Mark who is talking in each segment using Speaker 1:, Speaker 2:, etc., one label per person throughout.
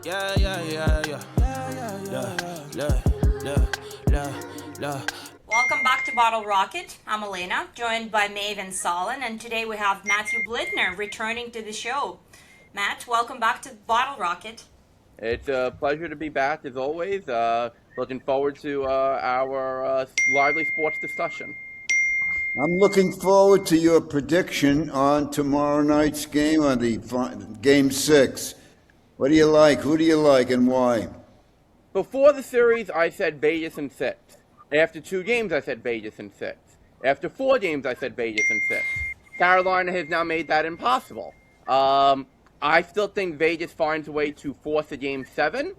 Speaker 1: Yeah, yeah, yeah, yeah.
Speaker 2: Welcome back to Bottle Rocket. I'm Elena, joined by Maeve and Solon, and today we have Matthew Blittner returning to the show. Matt, welcome back to Bottle Rocket.
Speaker 3: It's a pleasure to be back as always. Looking forward to our lively sports discussion.
Speaker 4: I'm looking forward to your prediction on tomorrow night's game, on the game 6. What do you like? Who do you like, and why?
Speaker 3: Before the series, I said Vegas in 6. After 2 games, I said Vegas in 6. After 4 games, I said Vegas in 6. Carolina has now made that impossible. I still think Vegas finds a way to force a game 7.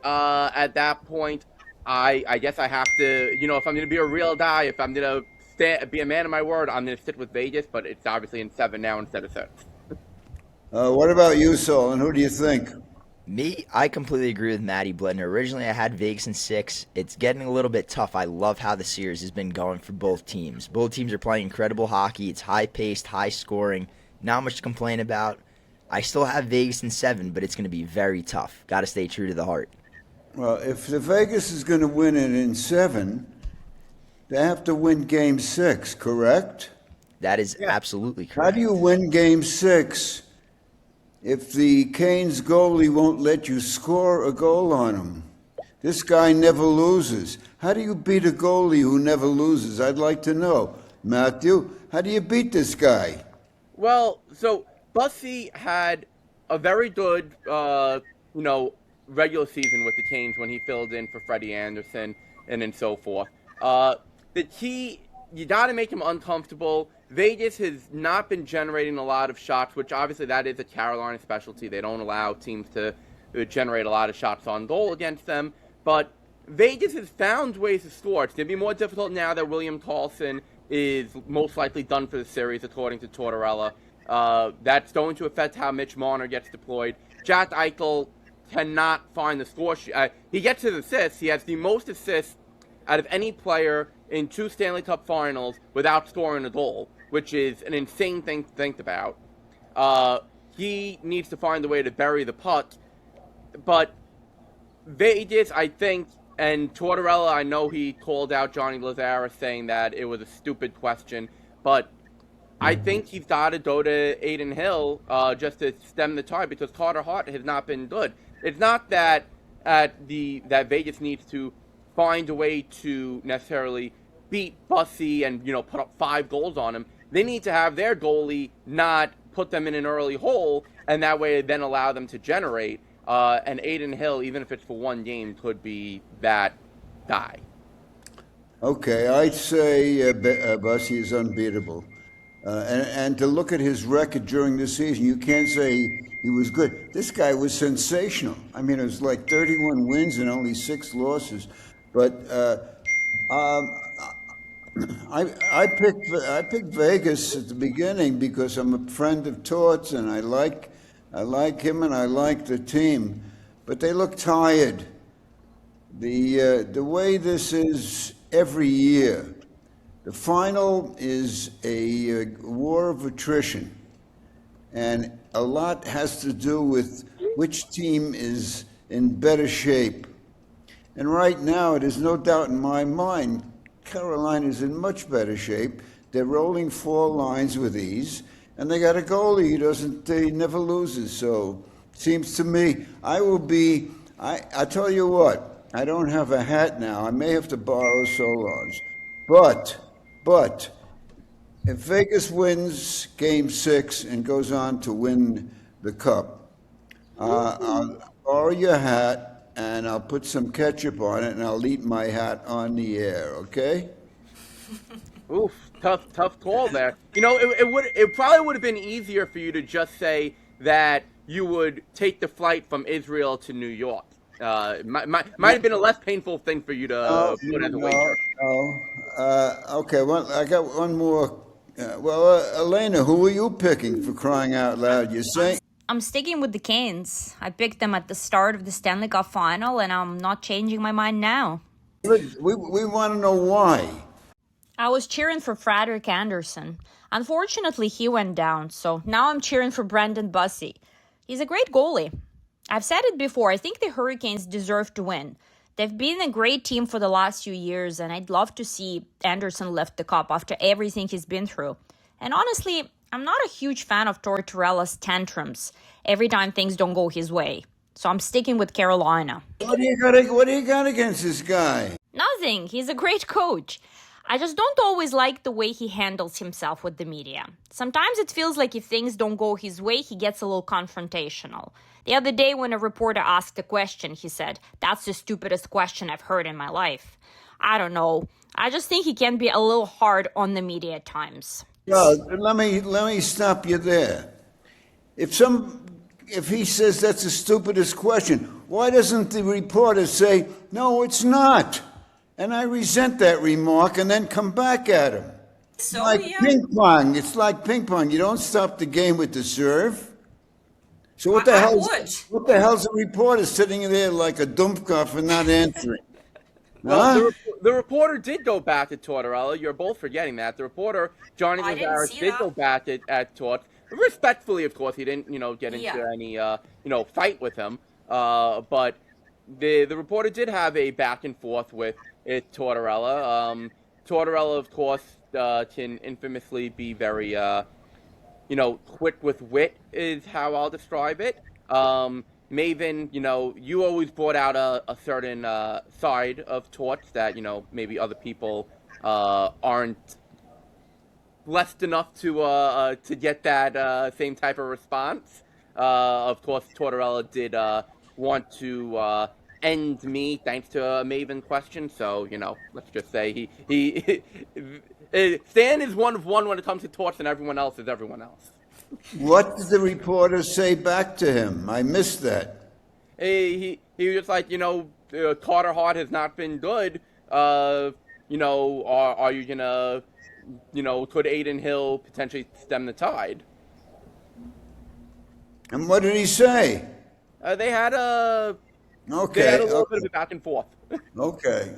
Speaker 3: At that point, I guess I have to, if I'm going to be a real guy, if I'm going to be a man of my word, I'm going to sit with Vegas, but it's obviously in 7 now instead of 6.
Speaker 4: What about you, Solon? Who do you think?
Speaker 5: Me, I completely agree with Matty Blittner. Originally, I had Vegas in 6. It's getting a little bit tough. I love how the series has been going for both teams. Both teams are playing incredible hockey. It's high-paced, high-scoring. Not much to complain about. I still have Vegas in 7, but it's going to be very tough. Got to stay true to the heart.
Speaker 4: Well, if the Vegas is going to win it in 7, they have to win game 6, correct?
Speaker 5: That is absolutely correct.
Speaker 4: How do you win game 6 if the Canes goalie won't let you score a goal on him? This guy never loses. How do you beat a goalie who never loses? I'd like to know. Matthew, how do you beat this guy?
Speaker 3: Well, so Bussy had a very good, regular season with the Canes when he filled in for Freddie Anderson and so forth. The key, you got to make him uncomfortable. Vegas has not been generating a lot of shots, which obviously that is a Carolina specialty. They don't allow teams to generate a lot of shots on goal against them. But Vegas has found ways to score. It's going to be more difficult now that William Karlsson is most likely done for the series, according to Tortorella. That's going to affect how Mitch Marner gets deployed. Jack Eichel cannot find the score. He gets his assists. He has the most assists out of any player in 2 Stanley Cup finals without scoring a goal, which is an insane thing to think about. He needs to find a way to bury the puck. But Vegas, I think, and Tortorella, I know he called out Johnny Lazara saying that it was a stupid question, but I think he's got to go to Adin Hill just to stem the tide because Carter Hart has not been good. It's not that that Vegas needs to find a way to necessarily beat Bussy and put up 5 goals on him. They need to have their goalie not put them in an early hole, and that way then allow them to generate. And Adin Hill, even if it's for 1 game, could be that guy.
Speaker 4: Okay, I'd say Bussy is unbeatable. And to look at his record during this season, you can't say he was good. This guy was sensational. I mean, it was like 31 wins and only 6 losses. But I picked Vegas at the beginning because I'm a friend of Tort's and I like him and I like the team. But they look tired. The way this is every year, the final is a war of attrition, and a lot has to do with which team is in better shape. And right now, there's no doubt in my mind, Carolina's in much better shape. They're rolling 4 lines with ease, and they got a goalie he never loses. So, it seems to me, I tell you what, I don't have a hat now. I may have to borrow Solon's. But if Vegas wins Game 6 and goes on to win the Cup, I'll borrow your hat and I'll put some ketchup on it and I'll eat my hat on the air, okay?
Speaker 3: Oof, tough call there. It probably would have been easier for you to just say that you would take the flight from Israel to New York. Might have been a less painful thing for you to put as a wager.
Speaker 4: Okay, well, I got one more. Elena, who are you picking, for crying out loud? You say?
Speaker 2: I'm sticking with the Canes. I picked them at the start of the Stanley Cup final, and I'm not changing my mind now.
Speaker 4: We want to know why.
Speaker 2: I was cheering for Frederick Anderson. Unfortunately, he went down, so now I'm cheering for Brendan Bussy. He's a great goalie. I've said it before, I think the Hurricanes deserve to win. They've been a great team for the last few years, and I'd love to see Anderson lift the cup after everything he's been through. And honestly, I'm not a huge fan of Tortorella's tantrums every time things don't go his way. So I'm sticking with Carolina.
Speaker 4: What do you got against this guy?
Speaker 2: Nothing. He's a great coach. I just don't always like the way he handles himself with the media. Sometimes it feels like if things don't go his way, he gets a little confrontational. The other day when a reporter asked a question, he said, "That's the stupidest question I've heard in my life." I don't know. I just think he can be a little hard on the media at times.
Speaker 4: Well, let me stop you there. If he says that's the stupidest question, why doesn't the reporter say, "No, it's not"? And I resent that remark and then come back at him.
Speaker 2: So,
Speaker 4: Like
Speaker 2: yeah.
Speaker 4: ping pong. It's like ping pong. You don't stop the game with the serve. So what the
Speaker 2: I
Speaker 4: hell?
Speaker 2: would.
Speaker 4: What the hell's a reporter sitting there like a dumpkopf and not answering?
Speaker 3: Well,
Speaker 4: Huh?
Speaker 3: the reporter did go back at Tortorella. You're both forgetting that. The reporter, Johnny
Speaker 2: I didn't
Speaker 3: Lazarus,
Speaker 2: see
Speaker 3: did
Speaker 2: that.
Speaker 3: go back at Tort. Respectfully, of course, he didn't, get into
Speaker 2: Yeah.
Speaker 3: any, fight with him. But the reporter did have a back and forth with Tortorella. Tortorella, of course, can infamously be very, quick with wit is how I'll describe it. Maven, you always brought out a certain side of Torts that, maybe other people aren't blessed enough to get that same type of response. Of course, Tortorella did want to end me thanks to a Maven question. So, let's just say he Stan is one of one when it comes to Torts, and everyone else is everyone else.
Speaker 4: What did the reporter say back to him? I missed that.
Speaker 3: He was just like, Carter Hart has not been good. Are you gonna, could Aiden Hill potentially stem the tide?
Speaker 4: And what did he say?
Speaker 3: They had a
Speaker 4: Okay.
Speaker 3: little bit of a back and forth.
Speaker 4: Okay.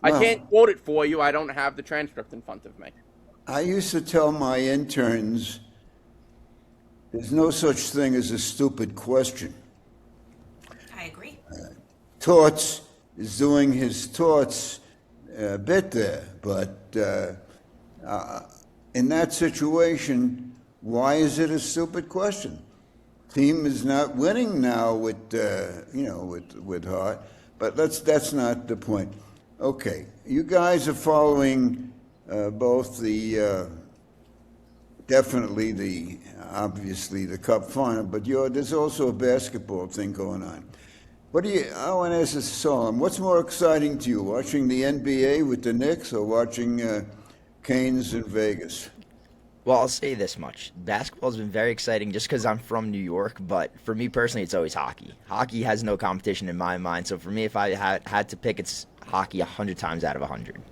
Speaker 3: I
Speaker 4: Well,
Speaker 3: can't quote it for you. I don't have the transcript in front of me.
Speaker 4: I used to tell my interns there's no such thing as a stupid question.
Speaker 2: I agree.
Speaker 4: Torts is doing his torts bit there, but in that situation, why is it a stupid question? Team is not winning now with with Hart, but that's not the point. Okay, you guys are following both the definitely obviously the Cup final, but there's also a basketball thing going on. I want to ask this, Solomon, what's more exciting to you, watching the NBA with the Knicks or watching Canes in Vegas?
Speaker 5: Well, I'll say this much. Basketball's been very exciting just because I'm from New York, but for me personally, it's always hockey. Hockey has no competition in my mind, so for me, if I had to pick, it's hockey 100 times out of 100.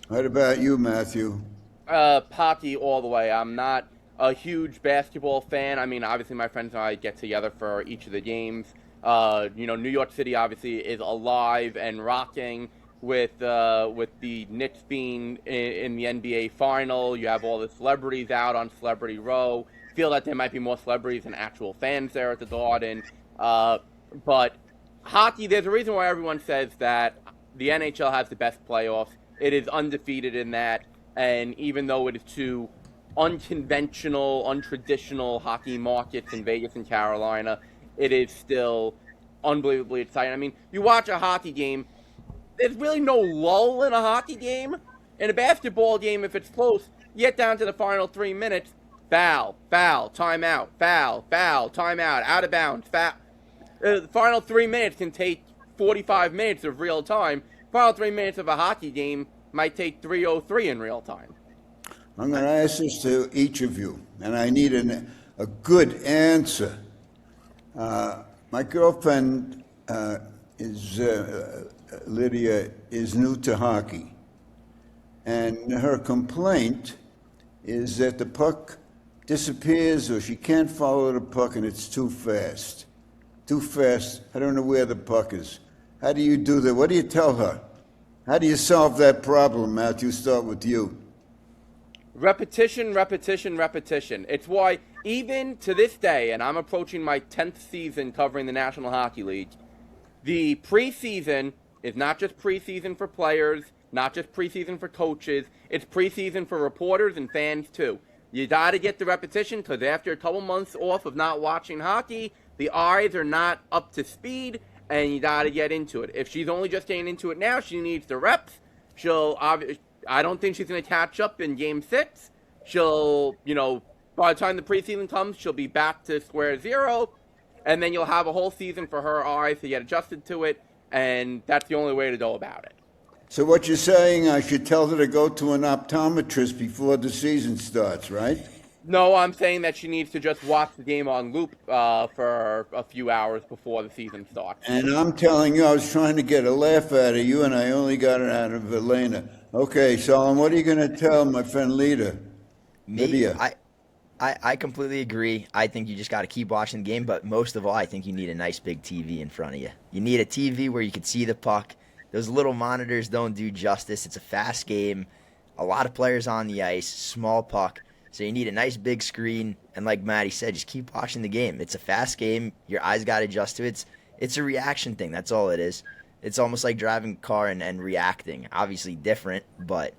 Speaker 4: What about you, Matthew?
Speaker 3: Hockey all the way. I'm not a huge basketball fan. I mean, obviously, my friends and I get together for each of the games. New York City obviously is alive and rocking with the Knicks being in the NBA final. You have all the celebrities out on Celebrity Row. Feel that there might be more celebrities than actual fans there at the Garden. But hockey, there's a reason why everyone says that the NHL has the best playoffs. It is undefeated in that, and even though it is two unconventional, untraditional hockey markets in Vegas and Carolina, it is still unbelievably exciting. I mean, you watch a hockey game, there's really no lull in a hockey game. In a basketball game, if it's close, you get down to the final 3 minutes, foul, timeout, foul, timeout, out of bounds, foul. The final 3 minutes can take 45 minutes of real time. Final 3 minutes of a hockey game might take 3:03 in real time.
Speaker 4: I'm going to ask this to each of you, and I need a good answer. My girlfriend Lydia is new to hockey, and her complaint is that the puck disappears or she can't follow the puck and it's too fast. Too fast. I don't know where the puck is. How do you do that? What do you tell her? How do you solve that problem, Matthew? Start with you.
Speaker 3: Repetition, repetition, repetition. It's why, even to this day, and I'm approaching my 10th season covering the National Hockey League, the preseason is not just preseason for players, not just preseason for coaches, it's preseason for reporters and fans too. You gotta get the repetition, because after a couple months off of not watching hockey, the eyes are not up to speed, and you gotta get into it. If she's only just getting into it now, she needs the reps. I don't think she's gonna catch up in Game 6. She'll, by the time the preseason comes, she'll be back to square zero, and then you'll have a whole season for her eyes to get adjusted to it, and that's the only way to go about it.
Speaker 4: So what you're saying, I should tell her to go to an optometrist before the season starts, right?
Speaker 3: No, I'm saying that she needs to just watch the game on loop for a few hours before the season starts.
Speaker 4: And I'm telling you, I was trying to get a laugh out of you, and I only got it out of Elena. Okay, Solomon, what are you going to tell my friend Lydia? Lydia.
Speaker 5: I completely agree. I think you just got to keep watching the game, but most of all, I think you need a nice big TV in front of you. You need a TV where you can see the puck. Those little monitors don't do justice. It's a fast game, a lot of players on the ice, small puck. So you need a nice big screen, and like Maddie said, just keep watching the game. It's a fast game. Your eyes got to adjust to it. It's a reaction thing. That's all it is. It's almost like driving a car and reacting. Obviously different, but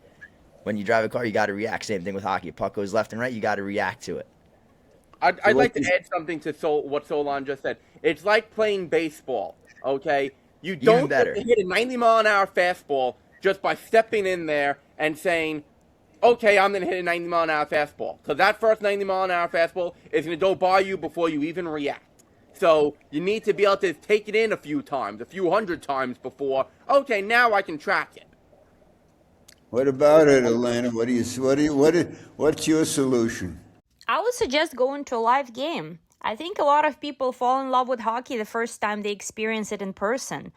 Speaker 5: when you drive a car, you got to react. Same thing with hockey. A puck goes left and right, you got to react to it.
Speaker 3: I'd like to add something to what Solon just said. It's like playing baseball, okay? You don't get to hit a 90-mile-an-hour fastball just by stepping in there and saying, okay, I'm going to hit a 90-mile-an-hour fastball. Because that first 90-mile-an-hour fastball is going to go by you before you even react. So you need to be able to take it in a few times, a few hundred times before, okay, now I can track it.
Speaker 4: What about it, Elena? What's your solution?
Speaker 2: I would suggest going to a live game. I think a lot of people fall in love with hockey the first time they experience it in person.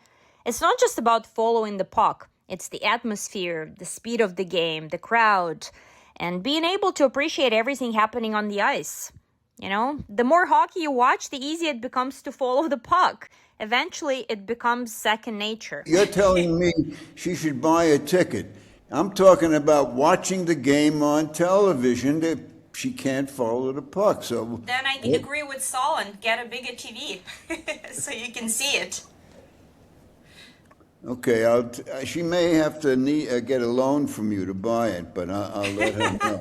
Speaker 2: It's not just about following the puck. It's the atmosphere, the speed of the game, the crowd, and being able to appreciate everything happening on the ice. The more hockey you watch, the easier it becomes to follow the puck. Eventually, it becomes second nature.
Speaker 4: You're telling me she should buy a ticket. I'm talking about watching the game on television. She can't follow the puck. So
Speaker 2: then I agree with Saul and get a bigger TV so you can see it.
Speaker 4: Okay, she may have to get a loan from you to buy it, but I'll let her know.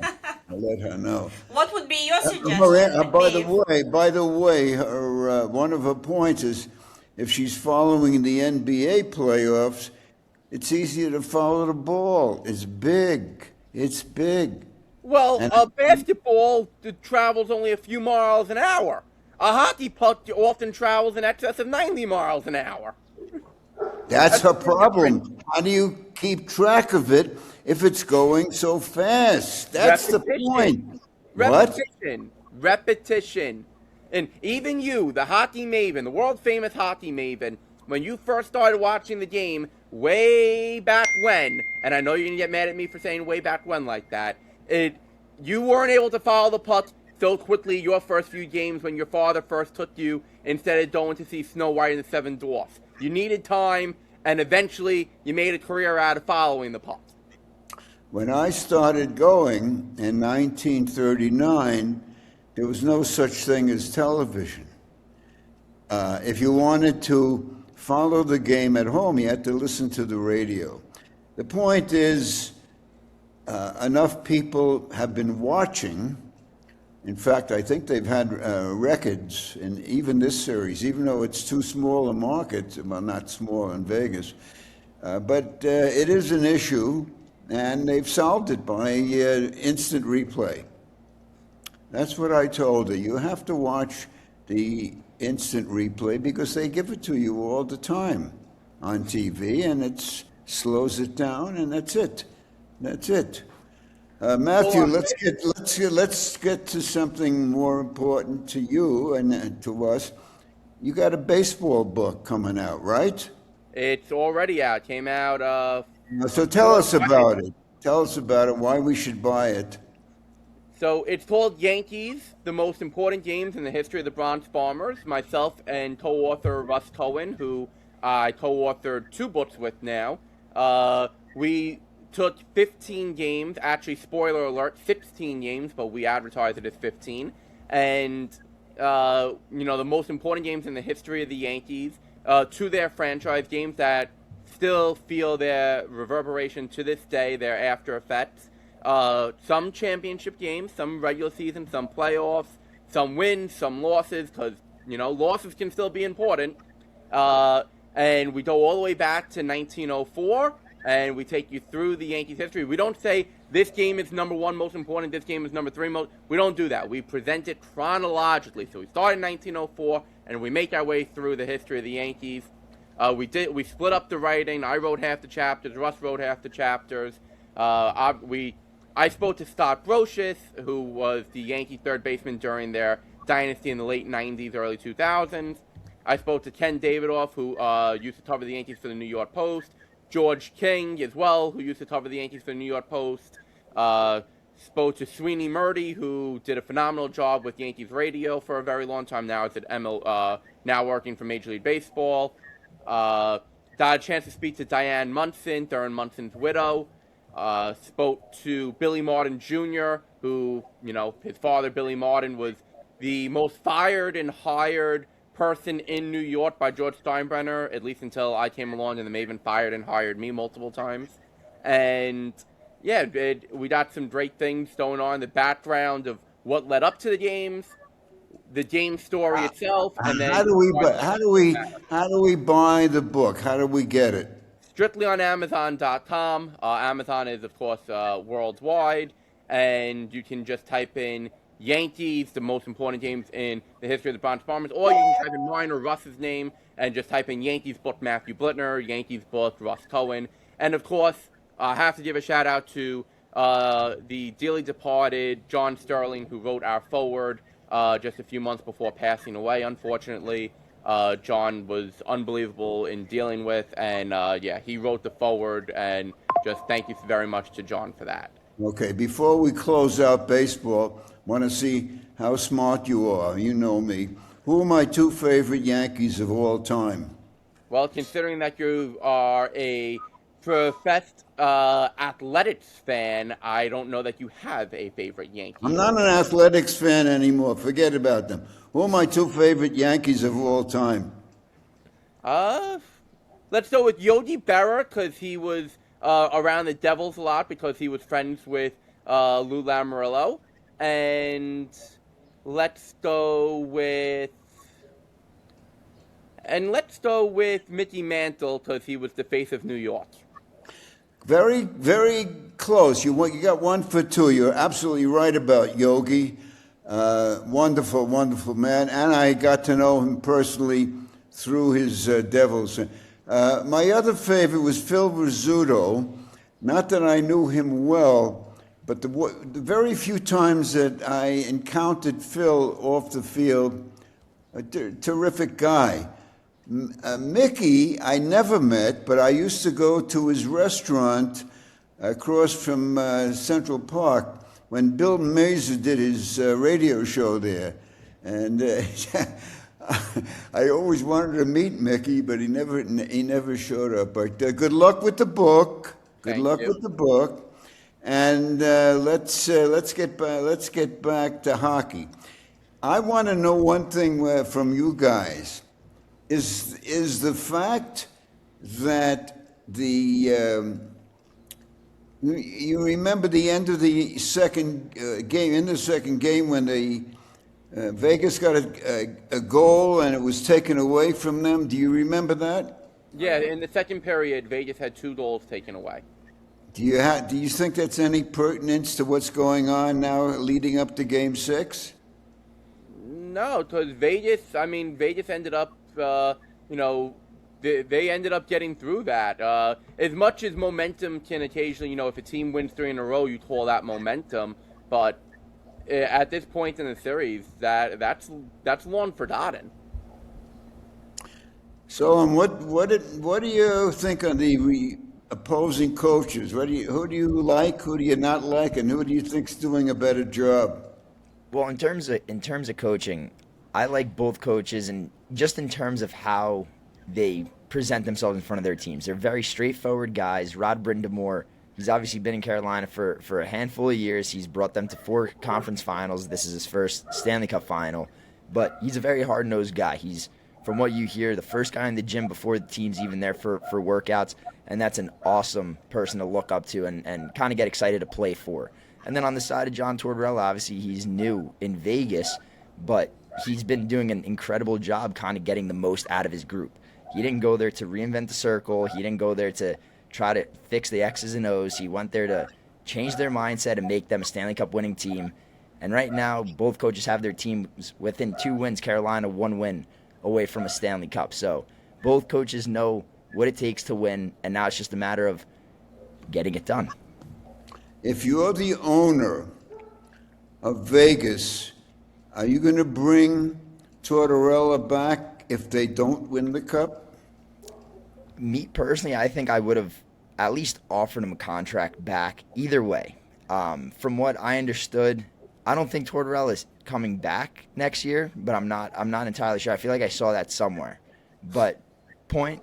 Speaker 4: I'll let her know.
Speaker 2: What would be your suggestion?
Speaker 4: By the way, her one of her points is if she's following the NBA playoffs, it's easier to follow the ball. It's big. It's big.
Speaker 3: Well, basketball travels only a few miles an hour. A hockey puck often travels in excess of 90 miles an hour.
Speaker 4: That's her problem. How do you keep track of it if it's going so fast? That's the point.
Speaker 3: Repetition. And even you, the hockey maven, the world-famous hockey maven, when you first started watching the game way back when, and I know you're going to get mad at me for saying way back when like that, you weren't able to follow the puck so quickly your first few games when your father first took you instead of going to see Snow White and the Seven Dwarfs. You needed time, and eventually you made a career out of following the puck.
Speaker 4: When I started going in 1939, there was no such thing as television. If you wanted to follow the game at home, you had to listen to the radio. The point is, enough people have been watching. In fact, I think they've had records in even this series, even though it's too small a market, well, not small in Vegas, but it is an issue, and they've solved it by instant replay. That's what I told her. You have to watch the instant replay because they give it to you all the time on TV, and it slows it down, and that's it. That's it. Matthew, let's get to something more important to you and to us. You got a baseball book coming out, right?
Speaker 3: It's already out. Came out.
Speaker 4: So tell us about it. Tell us about it. Why we should buy it.
Speaker 3: So it's called Yankees: The Most Important Games in the History of the Bronx Bombers. Myself and co-author Russ Cohen, who I co-authored 2 books with now. We took 15 games, actually, spoiler alert, 16 games, but we advertise it as 15, and, the most important games in the history of the Yankees, to their franchise, games that still feel their reverberation to this day, their after effects. Some championship games, some regular season, some playoffs, some wins, some losses, because, losses can still be important. And we go all the way back to 1904, and we take you through the Yankees' history. We don't say this game is number one most important, this game is number three most. We don't do that. We present it chronologically. So we start in 1904, and we make our way through the history of the Yankees. We split up the writing. I wrote half the chapters. Russ wrote half the chapters. I spoke to Scott Brocious, who was the Yankee third baseman during their dynasty in the late 90s, early 2000s. I spoke to Ken Davidoff, who used to cover the Yankees for the New York Post. George King, as well, who used to cover the Yankees for the New York Post. Spoke to Sweeney Murdy, who did a phenomenal job with Yankees radio for a very long time. Now is at now working for Major League Baseball. Got a chance to speak to Diane Munson, Darren Munson's widow. Spoke to Billy Martin Jr., who, his father, Billy Martin, was the most fired and hired person in New York by George Steinbrenner, at least until I came along, and the Maven fired and hired me multiple times. And, yeah, we got some great things going on, the background of what led up to the games, the game story itself, and then
Speaker 4: how do we buy the book? How do we get it?
Speaker 3: Strictly on Amazon.com. Amazon is, of course, worldwide, and you can just type in Yankees, the most important games in the history of the Bronx Bombers, or you can type in mine or Russ's name and just type in Yankees book Matthew Blittner, Yankees book Russ Cohen, and of course, I have to give a shout out to the dearly departed John Sterling, who wrote our foreword just a few months before passing away, unfortunately. John was unbelievable in dealing with, and he wrote the foreword, and just thank you very much to John for that.
Speaker 4: Okay, before we close out baseball, want to see how smart you are. You know me. Who are my two favorite Yankees of all time?
Speaker 3: Well, considering that you are a professed athletics fan, I don't know that you have a favorite Yankee.
Speaker 4: I'm not an athletics fan anymore. Forget about them. Who are my two favorite Yankees of all time?
Speaker 3: Let's go with Yogi Berra, because he was around the Devils a lot, because he was friends with Lou Lamoriello. And let's go with Mickey Mantle, because he was the face of New York.
Speaker 4: Very, very close. You got 1 for 2. You're absolutely right about Yogi. Wonderful, wonderful man. And I got to know him personally through his Devils. My other favorite was Phil Rizzuto. Not that I knew him well, but the very few times that I encountered Phil off the field, a terrific guy. Mickey, I never met, but I used to go to his restaurant across from Central Park when Bill Mazer did his radio show there. And I always wanted to meet Mickey, but he never showed up. But good luck with the book. Good luck with the book. And let's get back to hockey. I want to know one thing from you guys. Is the fact that you remember the end of the second game, in the second game when Vegas got a goal and it was taken away from them? Do you remember that?
Speaker 3: Yeah, in the second period, Vegas had 2 goals taken away.
Speaker 4: Do you think that's any pertinence to what's going on now leading up to Game 6?
Speaker 3: No, because Vegas ended up, they ended up getting through that. As much as momentum can occasionally, if a team wins 3 in a row, you call that momentum. But at this point in the series, that's long forgotten.
Speaker 4: So, what do you think on the opposing coaches? Who do you like? Who do you not like? And who do you think's doing a better job?
Speaker 5: Well, in terms of coaching, I like both coaches, and just in terms of how they present themselves in front of their teams. They're very straightforward guys. Rod Brindamore, He's obviously been in Carolina for a handful of years. He's brought them to 4 conference finals. This is his first Stanley Cup final. But he's a very hard-nosed guy. He's, from what you hear, the first guy in the gym before the team's even there for workouts. And that's an awesome person to look up to and kind of get excited to play for. And then on the side of John Tortorella, obviously he's new in Vegas, but he's been doing an incredible job kind of getting the most out of his group. He didn't go there to reinvent the circle. He didn't go there to try to fix the X's and O's. He went there to change their mindset and make them a Stanley Cup winning team. And right now, both coaches have their teams within 2 wins, Carolina 1 win away from a Stanley Cup. So both coaches know what it takes to win, and now it's just a matter of getting it done.
Speaker 4: If you're the owner of Vegas, are you going to bring Tortorella back if they don't win the Cup?
Speaker 5: Me personally, I think I would have at least offered him a contract back either way. From what I understood, I don't think Tortorella is coming back next year, but I'm not entirely sure. I feel like I saw that somewhere. But point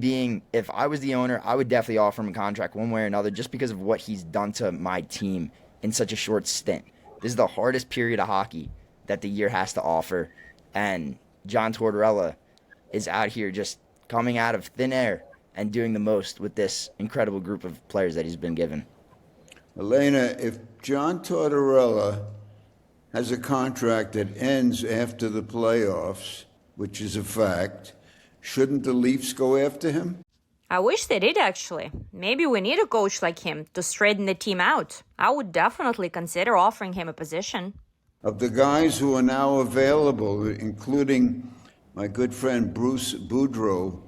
Speaker 5: being, if I was the owner, I would definitely offer him a contract one way or another just because of what he's done to my team in such a short stint. This is the hardest period of hockey that the year has to offer, and John Tortorella is out here just coming out of thin air and doing the most with this incredible group of players that he's been given.
Speaker 4: Elena, if John Tortorella has a contract that ends after the playoffs, which is a fact, shouldn't the Leafs go after him?
Speaker 2: I wish they did, actually. Maybe we need a coach like him to straighten the team out. I would definitely consider offering him a position.
Speaker 4: Of the guys who are now available, including my good friend Bruce Boudreau,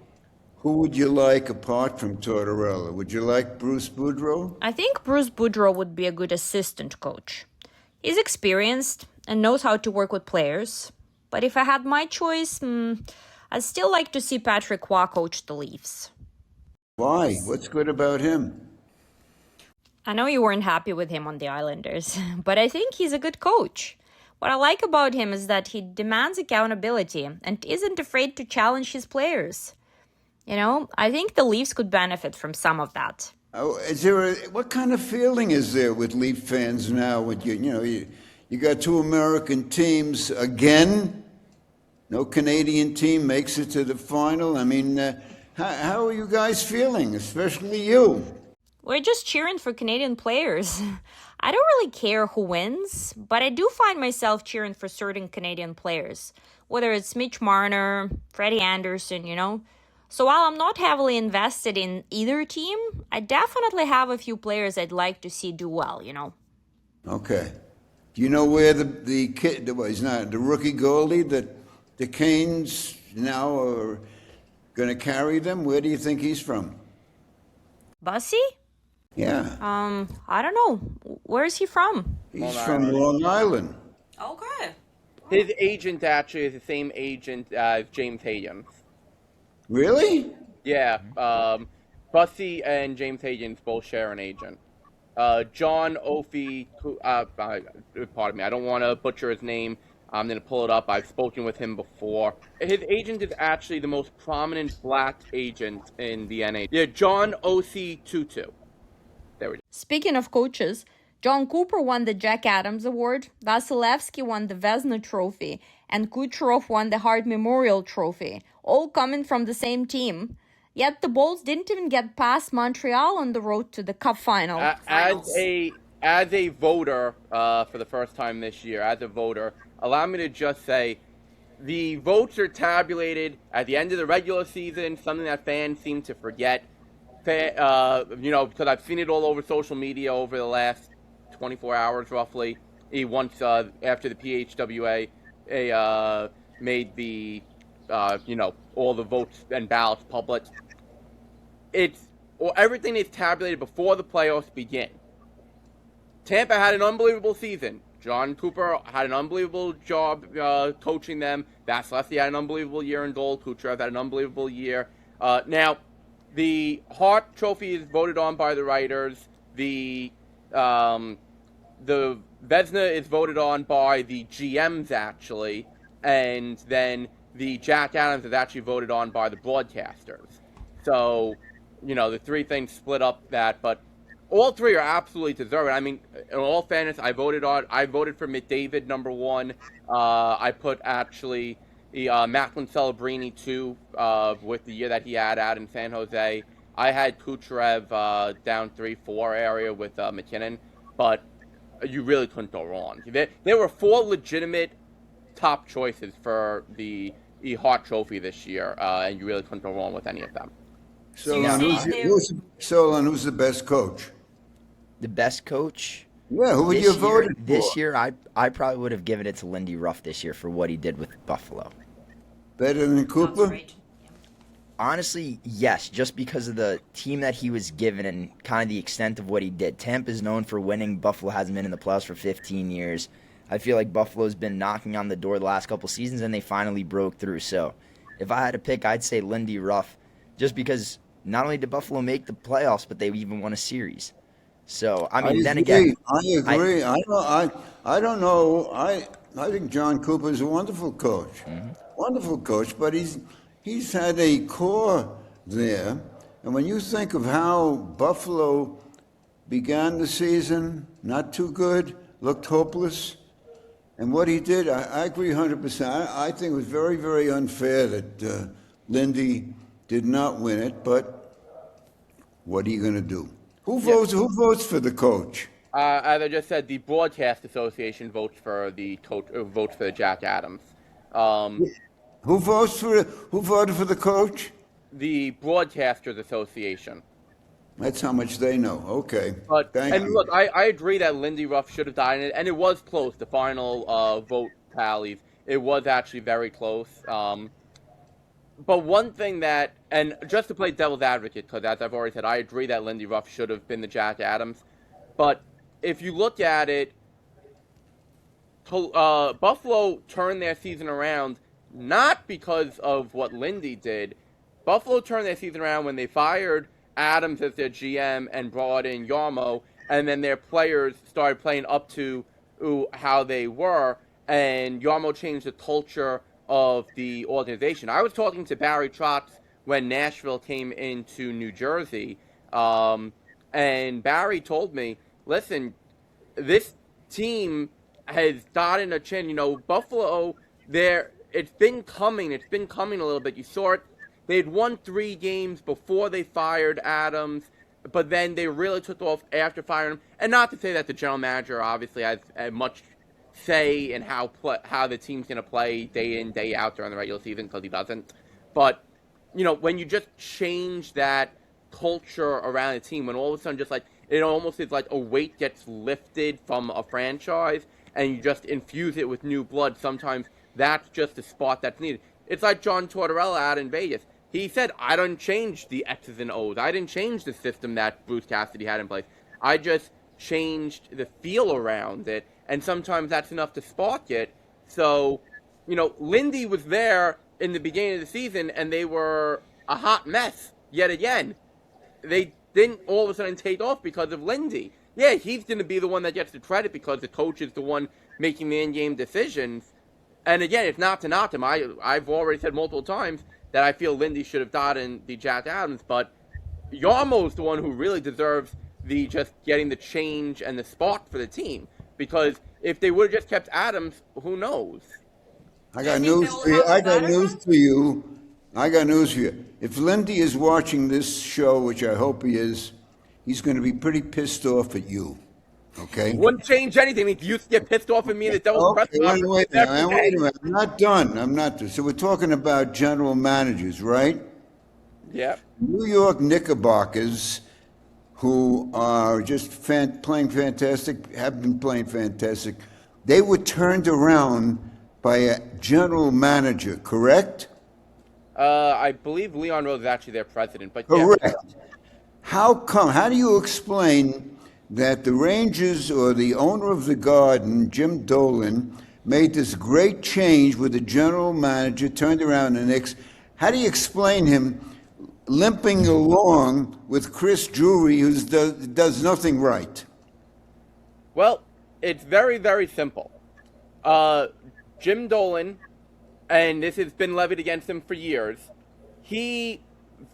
Speaker 4: who would you like apart from Tortorella? Would you like Bruce Boudreau?
Speaker 2: I think Bruce Boudreau would be a good assistant coach. He's experienced and knows how to work with players. But if I had my choice, I'd still like to see Patrick Waugh coach the Leafs.
Speaker 4: Why? What's good about him?
Speaker 2: I know you weren't happy with him on the Islanders, but I think he's a good coach. What I like about him is that he demands accountability and isn't afraid to challenge his players. You know, I think the Leafs could benefit from some of that.
Speaker 4: Oh, what kind of feeling is there with Leaf fans now? With you got 2 American teams again. No Canadian team makes it to the final. I mean, how are you guys feeling, especially you?
Speaker 2: We're just cheering for Canadian players. I don't really care who wins, but I do find myself cheering for certain Canadian players, whether it's Mitch Marner, Freddie Anderson, you know. So while I'm not heavily invested in either team, I definitely have a few players I'd like to see do well, you know.
Speaker 4: Okay. Do you know where the kid, he's not the rookie goalie that the Canes now are going to carry them? Where do you think he's from?
Speaker 2: Bussy?
Speaker 4: Yeah.
Speaker 2: I don't know. Where is he from?
Speaker 4: He's from Long Island.
Speaker 2: Okay.
Speaker 3: His agent actually is the same agent as James Hayden.
Speaker 4: Really?
Speaker 3: Yeah. Bussy and James Hayden both share an agent. John Opie, pardon me, I don't want to butcher his name. I'm going to pull it up. I've spoken with him before. His agent is actually the most prominent black agent in the NHL. Yeah, John O.C. Tutu. There we go.
Speaker 2: Speaking of coaches, John Cooper won the Jack Adams Award, Vasilevsky won the Vezina Trophy, and Kucherov won the Hart Memorial Trophy, all coming from the same team. Yet the Bolts didn't even get past Montreal on the road to the Cup final.
Speaker 3: As a voter, for the first time this year, allow me to just say, the votes are tabulated at the end of the regular season, something that fans seem to forget. Because I've seen it all over social media over the last 24 hours, roughly. Once after the PHWA made the, all the votes and ballots public. Everything is tabulated before the playoffs begin. Tampa had an unbelievable season. John Cooper had an unbelievable job coaching them. Vasilevsky had an unbelievable year in goal. Kucherov had an unbelievable year. Now, the Hart Trophy is voted on by the writers. The Vezina is voted on by the GMs, actually. And then the Jack Adams is actually voted on by the broadcasters. So, the 3 things split up that. But all three are absolutely deserving. I mean, in all fairness, I voted for McDavid number one. I put actually Macklin Celebrini two with the year that he had out in San Jose. I had Kucherov down 3-4 area with McKinnon, but you really couldn't go wrong. There were four legitimate top choices for the Hart Trophy this year, and you really couldn't go wrong with any of them.
Speaker 4: Solon, who's the best coach?
Speaker 5: The best coach?
Speaker 4: Yeah, who would you have voted for?
Speaker 5: This year, I probably would have given it to Lindy Ruff this year for what he did with Buffalo.
Speaker 4: Better than Cooper?
Speaker 5: Honestly, yes, just because of the team that he was given and kind of the extent of what he did. Tampa's known for winning. Buffalo hasn't been in the playoffs for 15 years. I feel like Buffalo's been knocking on the door the last couple seasons, and they finally broke through. So if I had to pick, I'd say Lindy Ruff, just because not only did Buffalo make the playoffs, but they even won a series. So, I mean, then again...
Speaker 4: I agree. I don't know. I think John Cooper is a wonderful coach. Mm-hmm. Wonderful coach, but he's had a core there. And when you think of how Buffalo began the season, not too good, looked hopeless, and what he did, I agree 100%. I think it was very, very unfair that Lindy did not win it, but what are you going to do? Who votes for the coach?
Speaker 3: As I just said, the Broadcast Association votes for the Jack Adams.
Speaker 4: Who voted for the coach?
Speaker 3: The Broadcasters Association.
Speaker 4: That's how much they know. Okay.
Speaker 3: Thank you. Look, I agree that Lindy Ruff should have died in it, and it was close. The final vote tallies, it was actually very close. But one thing that, and just to play devil's advocate, because as I've already said, I agree that Lindy Ruff should have been the Jack Adams. But if you look at it, Buffalo turned their season around not because of what Lindy did. Buffalo turned their season around when they fired Adams as their GM and brought in Yarmo, and then their players started playing up to how they were, and Yarmo changed the culture of the organization. I was talking to Barry Trotz when Nashville came into New Jersey, and Barry told me, listen, this team has gotten a chin. You know, Buffalo, it's been coming a little bit. You saw it. They had won 3 games before they fired Adams, but then they really took off after firing him. And not to say that the general manager obviously has much say in how the team's going to play day in, day out during the regular season, because he doesn't. But, you know, when you just change that culture around a team, when all of a sudden just like, it almost is like a weight gets lifted from a franchise, and you just infuse it with new blood, sometimes that's just the spot that's needed. It's like John Tortorella out in Vegas. He said, I didn't change the X's and O's. I didn't change the system that Bruce Cassidy had in place. I just changed the feel around it, and sometimes that's enough to spark it. So, you know, Lindy was there in the beginning of the season, and they were a hot mess yet again. They didn't all of a sudden take off because of Lindy. Yeah, he's going to be the one that gets the credit because the coach is the one making the in-game decisions. And again, it's not to knock him. I've already said multiple times that I feel Lindy should have gotten the Jack Adams, but Yarmo's the one who really deserves the just getting the change and the spark for the team. Because if they would have just kept Adams, who knows?
Speaker 4: I got news for you. If Lindy is watching this show, which I hope he is, he's going to be pretty pissed off at you. Okay?
Speaker 3: Wouldn't change anything. I mean, you used to get pissed off at me in the Devil's press conference.
Speaker 4: Wait a minute. I'm not done. So we're talking about general managers, right?
Speaker 3: Yeah.
Speaker 4: New York Knickerbockers, who are just playing fantastic, have been playing fantastic, they were turned around by a general manager, correct?
Speaker 3: I believe Leon Rose is actually their president, but yeah.
Speaker 4: Correct. How come? How do you explain that the Rangers or the owner of the Garden, Jim Dolan, made this great change with the general manager, turned around the Knicks? How do you explain him limping along with Chris Drury, who does nothing right?
Speaker 3: Well, it's very, very simple. Jim Dolan, and this has been levied against him for years, he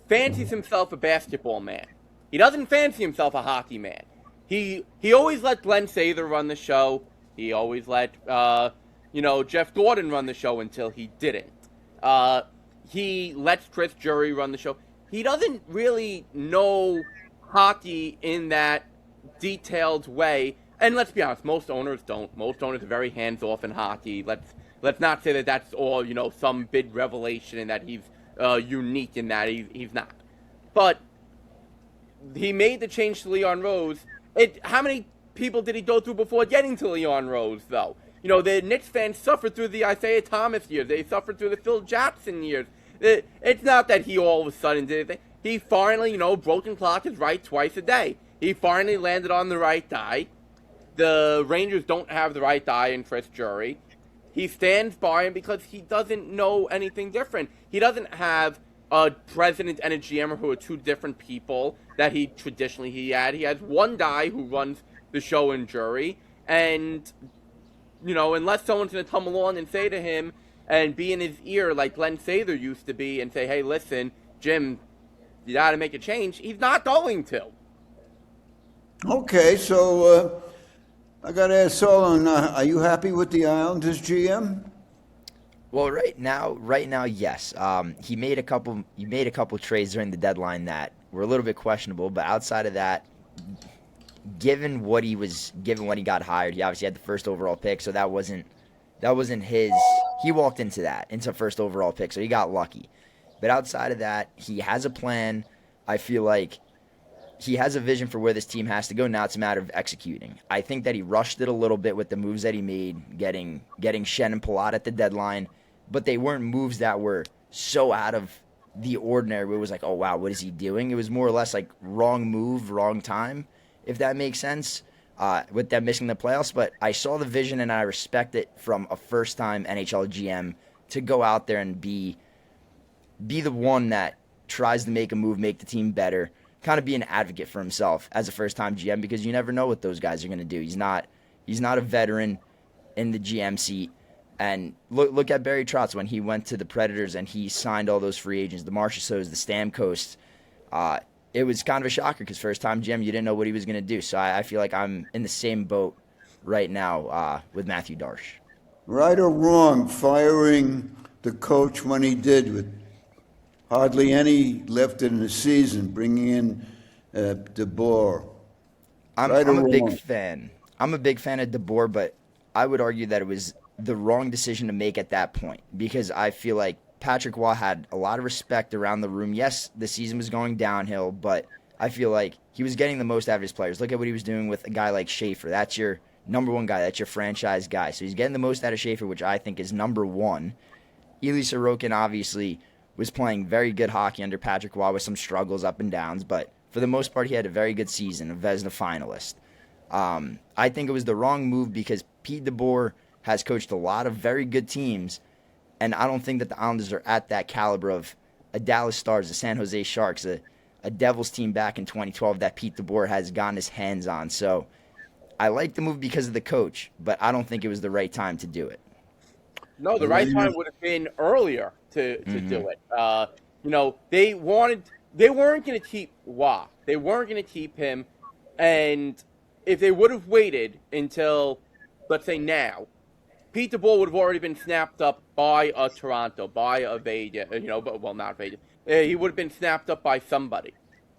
Speaker 3: fancies himself a basketball man. He doesn't fancy himself a hockey man. He always let Glenn Sather run the show. He always let Jeff Gordon run the show until he didn't. He lets Chris Jury run the show. He doesn't really know hockey in that detailed way. And let's be honest, most owners don't. Most owners are very hands-off in hockey. Let's not say that that's all, some big revelation and that he's unique in that. He's not. But he made the change to Leon Rose. How many people did he go through before getting to Leon Rose, though? The Knicks fans suffered through the Isaiah Thomas years. They suffered through the Phil Jackson years. It's not that he all of a sudden did it. He finally, broken clock is right twice a day. He finally landed on the right guy. The Rangers don't have the right guy in Chris Jury. He stands by him because he doesn't know anything different. He doesn't have a president and a GM who are two different people that he traditionally had. He has one guy who runs the show in Jury, and unless someone's going to come along and say to him and be in his ear like Glenn Sather used to be and say, hey, listen, Jim, you got to make a change, he's not going to.
Speaker 4: Okay, so I got to ask Solon, are you happy with the Islanders GM?
Speaker 5: Well, right now, yes. He made a couple trades during the deadline that were a little bit questionable, but outside of that, given when he got hired, he obviously had the first overall pick, so that wasn't his. He walked into first overall pick, so he got lucky. But outside of that, he has a plan. I feel like he has a vision for where this team has to go. Now it's a matter of executing. I think that he rushed it a little bit with the moves that he made, getting Schenn and Palat at the deadline, but they weren't moves that were so out of the ordinary where it was like, oh, wow, what is he doing? It was more or less like wrong move, wrong time, if that makes sense, with them missing the playoffs. But I saw the vision, and I respect it from a first-time NHL GM to go out there and be the one that tries to make a move, make the team better, kind of be an advocate for himself as a first-time GM, because you never know what those guys are going to do. He's not a veteran in the GM seat. And look at Barry Trotz when he went to the Predators and he signed all those free agents, the Marchessaults, the Stamkos. It was kind of a shocker because first-time GM, you didn't know what he was going to do. So I feel like I'm in the same boat right now with Matthew Darsh.
Speaker 4: Right or wrong, firing the coach when he did with hardly any left in the season, bringing in DeBoer.
Speaker 5: I'm a big fan. I'm a big fan of DeBoer, but I would argue that it was the wrong decision to make at that point because I feel like Patrick Waugh had a lot of respect around the room. Yes, the season was going downhill, but I feel like he was getting the most out of his players. Look at what he was doing with a guy like Schaefer. That's your number one guy. That's your franchise guy. So he's getting the most out of Schaefer, which I think is number one. Ilya Sorokin obviously was playing very good hockey under Patrick Waugh with some struggles up and downs, but for the most part, he had a very good season, a Vezina finalist. I think it was the wrong move because Pete DeBoer has coached a lot of very good teams, and I don't think that the Islanders are at that caliber of a Dallas Stars, a San Jose Sharks, a Devils team back in 2012 that Pete DeBoer has gotten his hands on. So I like the move because of the coach, but I don't think it was the right time to do it.
Speaker 3: No, the right time would have been earlier to do it. They weren't going to keep Waugh. They weren't going to keep him, and if they would have waited until, let's say now, Pete DeBoer would have already been snapped up by a Toronto, by a Vegas, not Vegas. He would have been snapped up by somebody.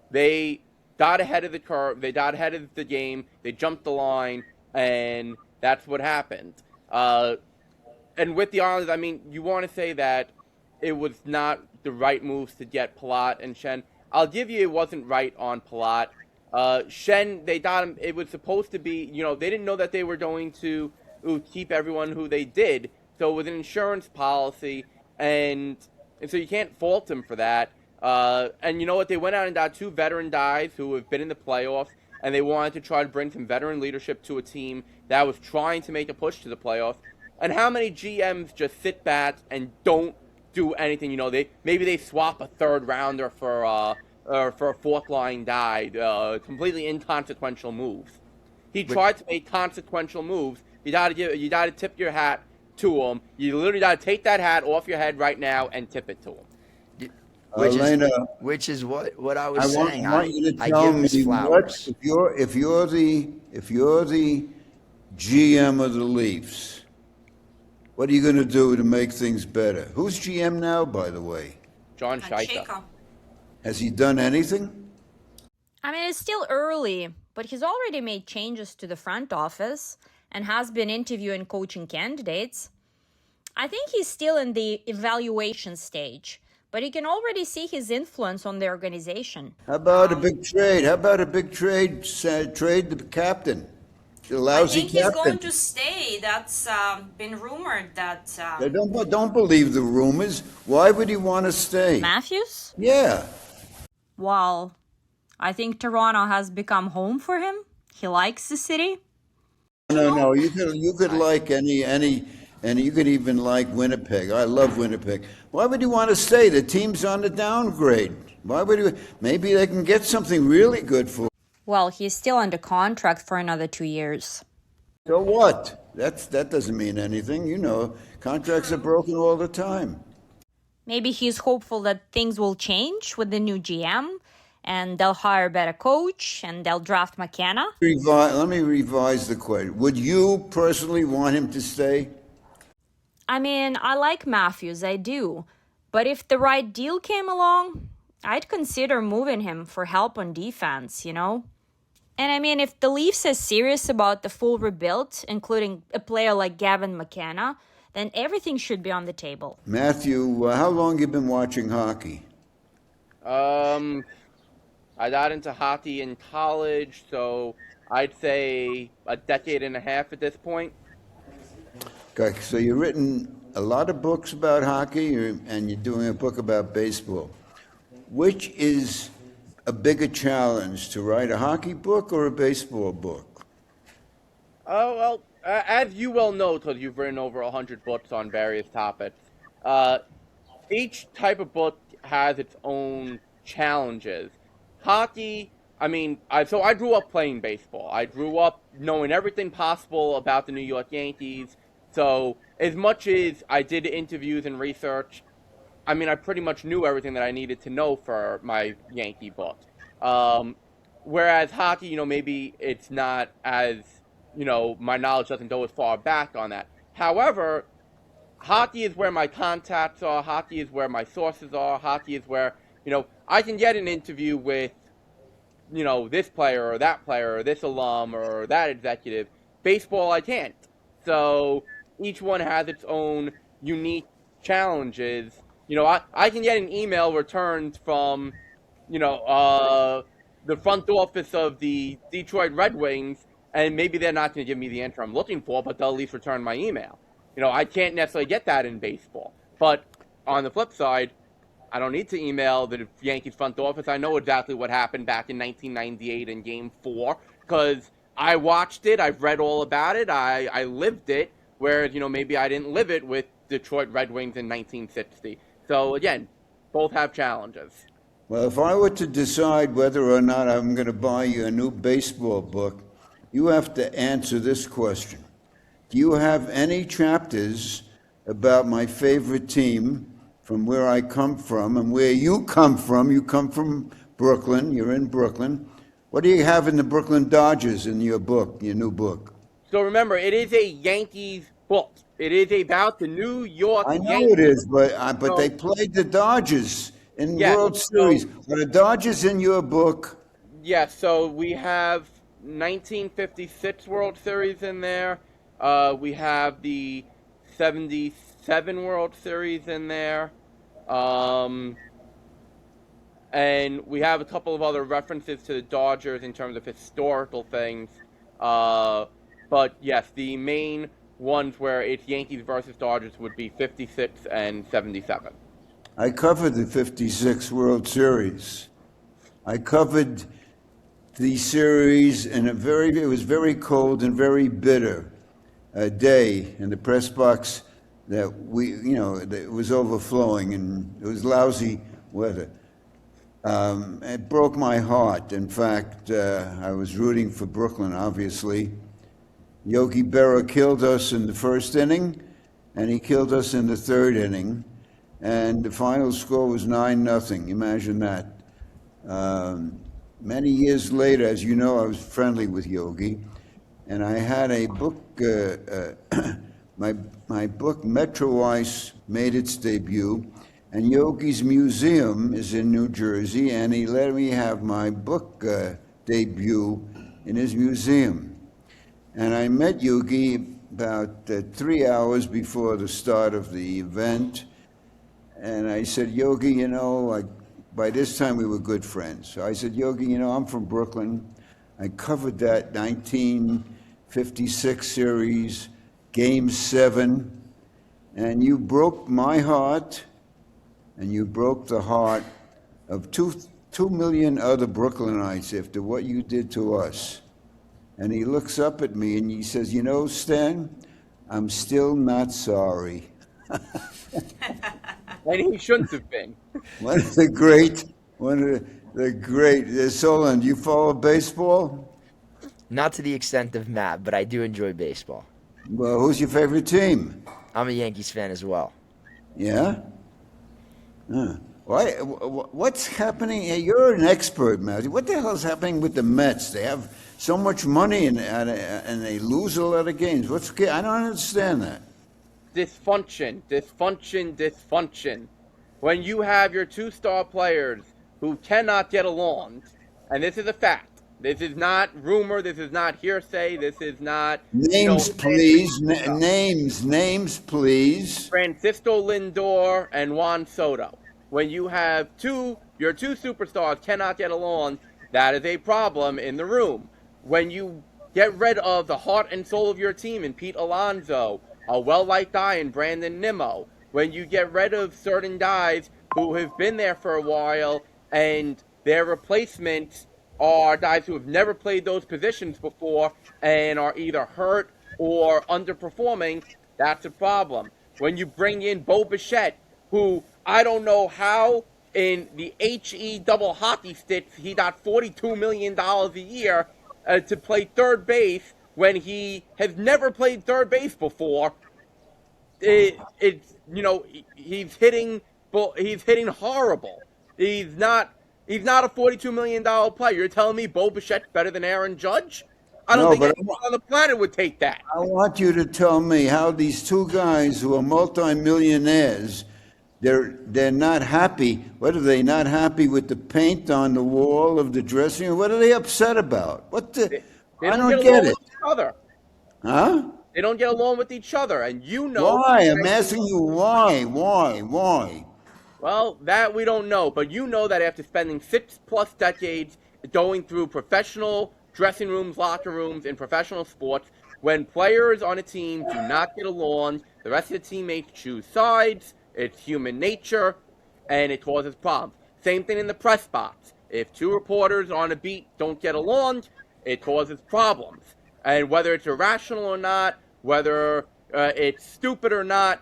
Speaker 3: They got ahead of the curve. They got ahead of the game. They jumped the line, and that's what happened. And with the Islanders, I mean, you want to say that it was not the right moves to get Palat and Schenn. I'll give you it wasn't right on Palat. Schenn, they got him. It was supposed to be, they didn't know that they were going to keep everyone who they did. So it was an insurance policy, and so you can't fault them for that. And you know what? They went out and got two veteran guys who have been in the playoffs, and they wanted to try to bring some veteran leadership to a team that was trying to make a push to the playoffs. And how many GMs just sit back and don't do anything? Maybe they swap a third rounder for a fourth line guy, completely inconsequential moves. He tried to make consequential moves. You gotta tip your hat to him. You literally gotta take that hat off your head right now and tip it to him.
Speaker 5: which is
Speaker 4: Elena,
Speaker 5: which is what I
Speaker 4: I
Speaker 5: was saying.
Speaker 4: want you to
Speaker 5: I
Speaker 4: tell
Speaker 5: give him
Speaker 4: me
Speaker 5: his
Speaker 4: what
Speaker 5: flowers.
Speaker 4: if you're the GM of the Leafs, what are you going to do to make things better? Who's GM now, by the way?
Speaker 3: John Scheiter.
Speaker 4: Has he done anything?
Speaker 2: I mean, it's still early, but he's already made changes to the front office and has been interviewing coaching candidates. I think he's still in the evaluation stage, but he can already see his influence on the organization.
Speaker 4: How about a big trade? How about a big trade? Trade the captain, the lousy captain.
Speaker 2: Stay. That's been rumored that
Speaker 4: Don't believe the rumors. Why would he want to stay?
Speaker 2: Matthews?
Speaker 4: Yeah.
Speaker 2: Well, I think Toronto has become home for him. He likes the city.
Speaker 4: No. You could like any, and you could even like Winnipeg. I love Winnipeg. Why would he want to stay? The team's on the downgrade. Why would he? Maybe they can get something really good for him.
Speaker 2: Well, he's still under contract for another 2 years.
Speaker 4: So what? That doesn't mean anything. You know, contracts are broken all the time.
Speaker 2: Maybe he's hopeful that things will change with the new GM and they'll hire a better coach and they'll draft McKenna.
Speaker 4: Let me revise the question. Would you personally want him to stay?
Speaker 2: I mean, I like Matthews, I do. But if the right deal came along, I'd consider moving him for help on defense, you know? And I mean, if the Leafs are serious about the full rebuild, including a player like Gavin McKenna, then everything should be on the table.
Speaker 4: Matthew, how long you been watching hockey?
Speaker 3: I got into hockey in college, so I'd say a decade and a half at this point.
Speaker 4: Okay, so you've written a lot of books about hockey, and you're doing a book about baseball. Which is a bigger challenge, to write a hockey book or a baseball book?
Speaker 3: Oh, well, as you well know, because you've written over 100 books on various topics, each type of book has its own challenges. Hockey, I mean, I grew up playing baseball. I grew up knowing everything possible about the New York Yankees. So as much as I did interviews and research, I mean, I pretty much knew everything that I needed to know for my Yankee book. Whereas hockey, you know, maybe it's not as, you know, my knowledge doesn't go as far back on that. However, hockey is where my contacts are. Hockey is where my sources are. Hockey is where, you know, I can get an interview with, you know, this player or that player or this alum or that executive. Baseball, I can't. So each one has its own unique challenges. You know, I can get an email returned from, you know, the front office of the Detroit Red Wings, and maybe they're not going to give me the answer I'm looking for, but they'll at least return my email. You know, I can't necessarily get that in baseball. But on the flip side, I don't need to email the Yankees front office. I know exactly what happened back in 1998 in Game 4, because I watched it, I've read all about it, I lived it, whereas, you know, maybe I didn't live it with Detroit Red Wings in 1960. So, again, both have challenges.
Speaker 4: Well, if I were to decide whether or not I'm going to buy you a new baseball book, you have to answer this question. Do you have any chapters about my favorite team from where I come from and where you come from? You come from Brooklyn. You're in Brooklyn. What do you have in the Brooklyn Dodgers in your book, your new book?
Speaker 3: So remember, it is a Yankees book. It is about the New York
Speaker 4: I know
Speaker 3: Yankees.
Speaker 4: it is, but they played the Dodgers in World Series. Are the Dodgers in your book?
Speaker 3: Yes, so we have 1956 World Series in there. We have the 77 World Series in there. And we have a couple of other references to the Dodgers in terms of historical things. But yes, the main ones where it's Yankees versus Dodgers would be 56 and 77.
Speaker 4: I covered the 56 World Series. I covered the series in it was very cold and very bitter day in the press box that it was overflowing and it was lousy weather. It broke my heart. In fact, I was rooting for Brooklyn, obviously. Yogi Berra killed us in the first inning, and he killed us in the third inning. and the final score was 9-0. Imagine that. Many years later, as you know, I was friendly with Yogi, and I had a book. My book Metro Ice made its debut, and Yogi's museum is in New Jersey, and he let me have my book debut in his museum. And I met Yogi about 3 hours before the start of the event, and I said, Yogi, you know, by this time we were good friends. So I said, Yogi, you know, I'm from Brooklyn. I covered that 1956 series, Game 7, and you broke my heart, and you broke the heart of 2 million other Brooklynites after what you did to us. And he looks up at me and he says, you know, Stan, I'm still not sorry.
Speaker 3: And he shouldn't have been.
Speaker 4: One of the great, Solon, do you follow baseball?
Speaker 5: Not to the extent of Matt, but I do enjoy baseball.
Speaker 4: Well, who's your favorite team?
Speaker 5: I'm a Yankees fan as well.
Speaker 4: Yeah? What's happening? You're an expert, Matthew. What the hell is happening with the Mets? They have so much money and they lose a lot of games. I don't understand that.
Speaker 3: Dysfunction. When you have your 2 star players who cannot get along, and this is a fact. This is not rumor. This is not hearsay. This is not
Speaker 4: names, please. Names, please.
Speaker 3: Francisco Lindor and Juan Soto. When you have your two superstars cannot get along, that is a problem in the room. When you get rid of the heart and soul of your team in Pete Alonso, a well-liked guy in Brandon Nimmo, when you get rid of certain guys who have been there for a while and their replacements are guys who have never played those positions before and are either hurt or underperforming, that's a problem. When you bring in Bo Bichette, who I don't know how in the HE double hockey sticks he got $42 million a year to play third base when he has never played third base before. He's hitting horrible. He's not a $42 million player. You're telling me Bo Bichette's better than Aaron Judge? I don't think anyone on the planet would take that.
Speaker 4: I want you to tell me how these 2 guys who are multimillionaires, they're not happy. What are they not happy with the paint on the wall of the dressing room? What are they upset about?
Speaker 3: They
Speaker 4: I don't get it.
Speaker 3: With each other.
Speaker 4: Huh?
Speaker 3: They don't get along with each other, and you know
Speaker 4: why? I'm asking you why?
Speaker 3: Well, that we don't know, but you know that after spending 6+ decades going through professional dressing rooms, locker rooms, in professional sports, when players on a team do not get along, the rest of the teammates choose sides. It's human nature, and it causes problems. Same thing in the press box. If 2 reporters on a beat don't get along, it causes problems. And whether it's irrational or not, whether it's stupid or not,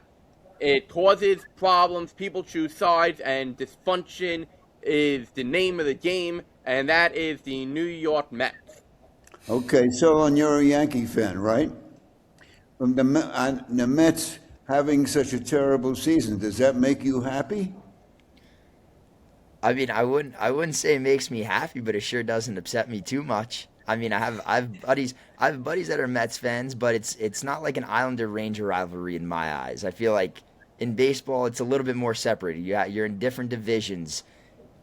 Speaker 3: it causes problems. People choose sides, and dysfunction is the name of the game, and that is the New York Mets.
Speaker 4: Okay, so you're a Yankee fan, right? From the Mets having such a terrible season, does that make you happy?
Speaker 5: I mean, I wouldn't say it makes me happy, but it sure doesn't upset me too much. I mean, I have buddies that are Mets fans, but it's not like an Islander-Ranger rivalry in my eyes. I feel like in baseball, it's a little bit more separated. You're in different divisions.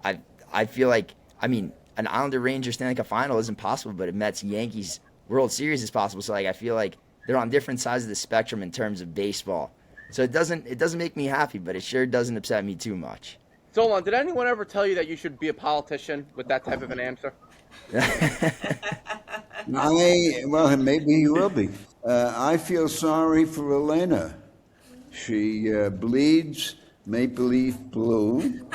Speaker 5: I feel like, I mean, an Islander-Ranger Stanley Cup final isn't possible, but a Mets-Yankees World Series is possible. So, like, I feel like they're on different sides of the spectrum in terms of baseball. So it doesn't make me happy, but it sure doesn't upset me too much.
Speaker 3: Solon, did anyone ever tell you that you should be a politician with that type of an answer?
Speaker 4: Well, maybe he will be. I feel sorry for Elena. She bleeds maple leaf blue,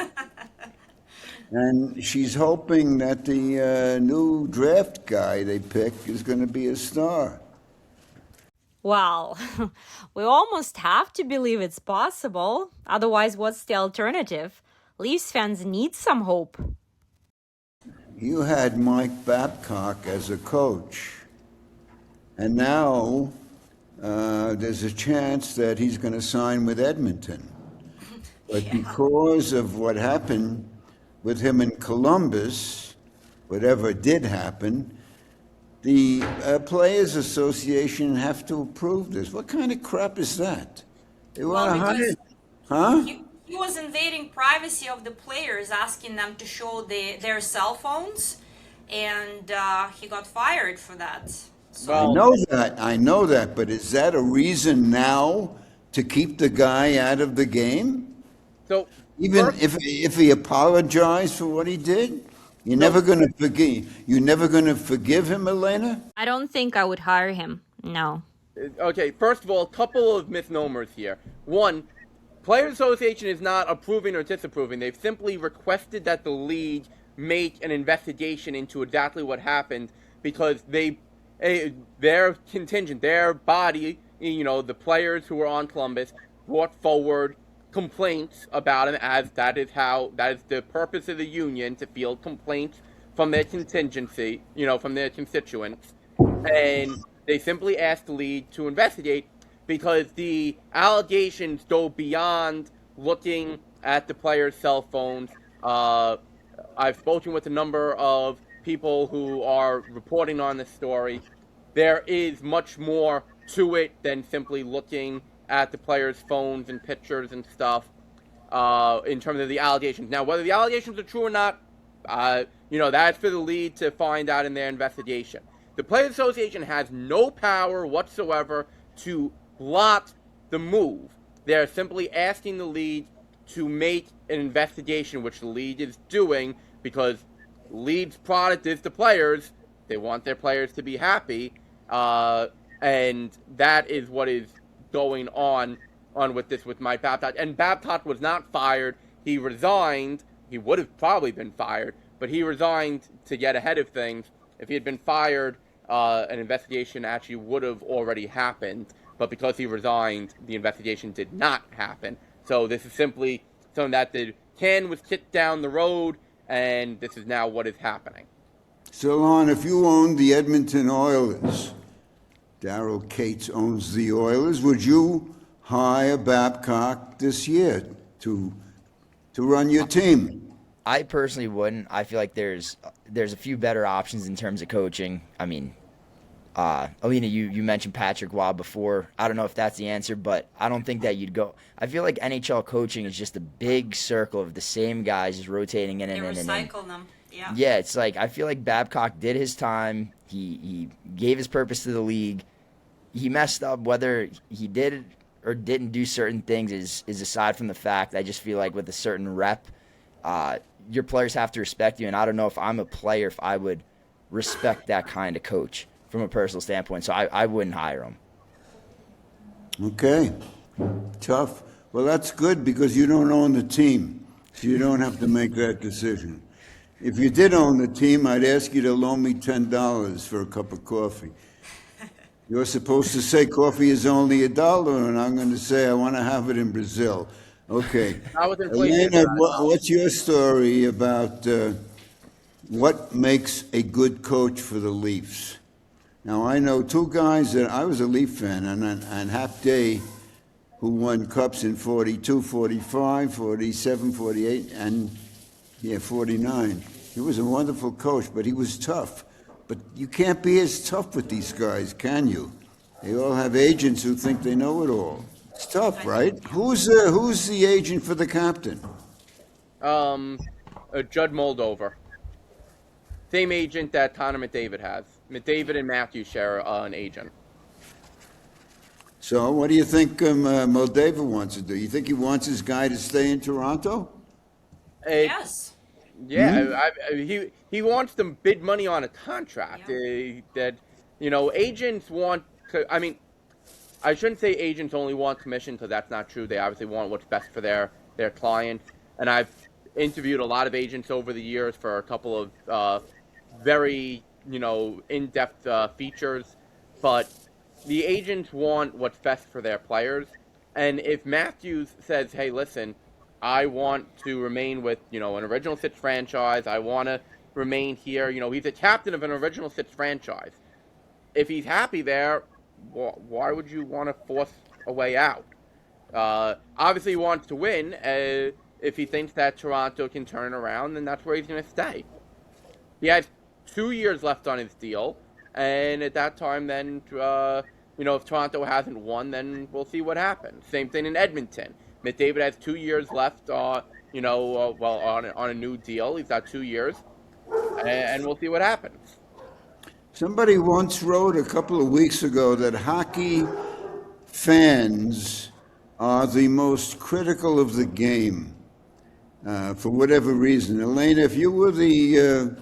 Speaker 4: and she's hoping that the new draft guy they pick is going to be a star.
Speaker 2: Well, we almost have to believe it's possible. Otherwise, what's the alternative? Leafs fans need some hope.
Speaker 4: You had Mike Babcock as a coach, and now there's a chance that he's going to sign with Edmonton. But because of what happened with him in Columbus, whatever did happen, the Players Association have to approve this. What kind of crap is that? They want to hire, huh?
Speaker 2: He was invading privacy of the players, asking them to show their cell phones, and he got fired for that. So
Speaker 4: I know that, but is that a reason now to keep the guy out of the game?
Speaker 3: So
Speaker 4: Even
Speaker 3: first-
Speaker 4: if he apologized for what he did, you're never going to forgive. You're never going to forgive him, Elena.
Speaker 2: I don't think I would hire him. No.
Speaker 3: Okay, first of all, a couple of misnomers here. One, Players Association is not approving or disapproving. They've simply requested that the league make an investigation into exactly what happened because their contingent, their body, the players who were on Columbus, brought forward complaints about him, as that is the purpose of the union, to field complaints from their contingency, from their constituents. And they simply asked the league to investigate because the allegations go beyond looking at the players' cell phones. I've spoken with a number of people who are reporting on this story. There is much more to it than simply looking at the players' phones and pictures and stuff in terms of the allegations. Now, whether the allegations are true or not, that's for the league to find out in their investigation. The Players Association has no power whatsoever to block the move. They're simply asking the league to make an investigation, which the league is doing because the league's product is the players. They want their players to be happy, and that is what is going on with Mike Babcock. And Babcock was not fired. He resigned. He would have probably been fired, but he resigned to get ahead of things. If he had been fired, an investigation actually would have already happened. But because he resigned, the investigation did not happen. So this is simply something that the can was kicked down the road, and this is now what is happening.
Speaker 4: So, Lon, if you owned the Edmonton Oilers, Darryl Cates owns the Oilers, would you hire Babcock this year to run your team?
Speaker 5: I personally wouldn't. I feel like there's a few better options in terms of coaching. I mean, Alina, you mentioned Patrick Waugh before. I don't know if that's the answer, but I don't think that you'd go. I feel like NHL coaching is just a big circle of the same guys just rotating in and in and in.
Speaker 2: Recycle them. Yeah.
Speaker 5: Yeah, it's like I feel like Babcock did his time. He gave his purpose to the league. He messed up. Whether he did or didn't do certain things is aside from the fact. I just feel like with a certain rep, your players have to respect you, and I don't know if I'm a player if I would respect that kind of coach from a personal standpoint. So I wouldn't hire him.
Speaker 4: Okay. Tough. Well, that's good because you don't own the team, so you don't have to make that decision. If you did own the team, I'd ask you to loan me $10 for a cup of coffee. You're supposed to say coffee is only $1, and I'm going to say I want to have it in Brazil. Okay.
Speaker 3: Not with inflation.
Speaker 4: Elena, what's your story about what makes a good coach for the Leafs? Now, I know two guys that I was a Leaf fan, and Hap Day, who won cups in 42, 45, 47, 48, and 49. He was a wonderful coach, but he was tough. But you can't be as tough with these guys, can you? They all have agents who think they know it all. It's tough, right? Who's the agent for the captain?
Speaker 3: Judd Moldover. Same agent that Connor McDavid has. McDavid and Matthew share an agent.
Speaker 4: So what do you think Moldover wants to do? You think he wants his guy to stay in Toronto?
Speaker 2: Yes.
Speaker 3: Yeah, he wants them big money on a contract. That agents want. I mean, I shouldn't say agents only want commission because that's not true. They obviously want what's best for their clients. And I've interviewed a lot of agents over the years for a couple of very in-depth features. But the agents want what's best for their players. And if Matthews says, "Hey, listen, I want to remain with, an original six franchise. I want to remain here." He's a captain of an original six franchise. If he's happy there, why would you want to force a way out? Obviously, he wants to win. If he thinks that Toronto can turn around, then that's where he's going to stay. He has 2 years left on his deal, and at that time, then, if Toronto hasn't won, then we'll see what happens. Same thing in Edmonton. McDavid has 2 years left, on a new deal. He's got 2 years, and we'll see what happens.
Speaker 4: Somebody once wrote a couple of weeks ago that hockey fans are the most critical of the game, for whatever reason. Elena, if you were the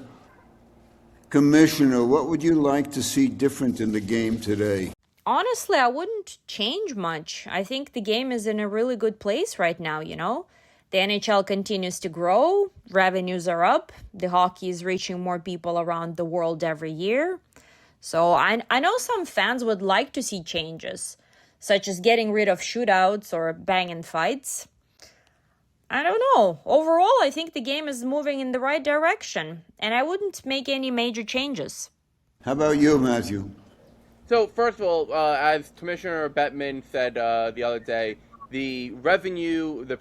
Speaker 4: commissioner, what would you like to see different in the game today?
Speaker 2: Honestly, I wouldn't change much. I think the game is in a really good place right now, The NHL continues to grow, revenues are up, the hockey is reaching more people around the world every year. So I know some fans would like to see changes, such as getting rid of shootouts or banging fights. I don't know. Overall, I think the game is moving in the right direction, and I wouldn't make any major changes.
Speaker 4: How about you, Matthew?
Speaker 3: So, first of all, as Commissioner Bettman said the other day, the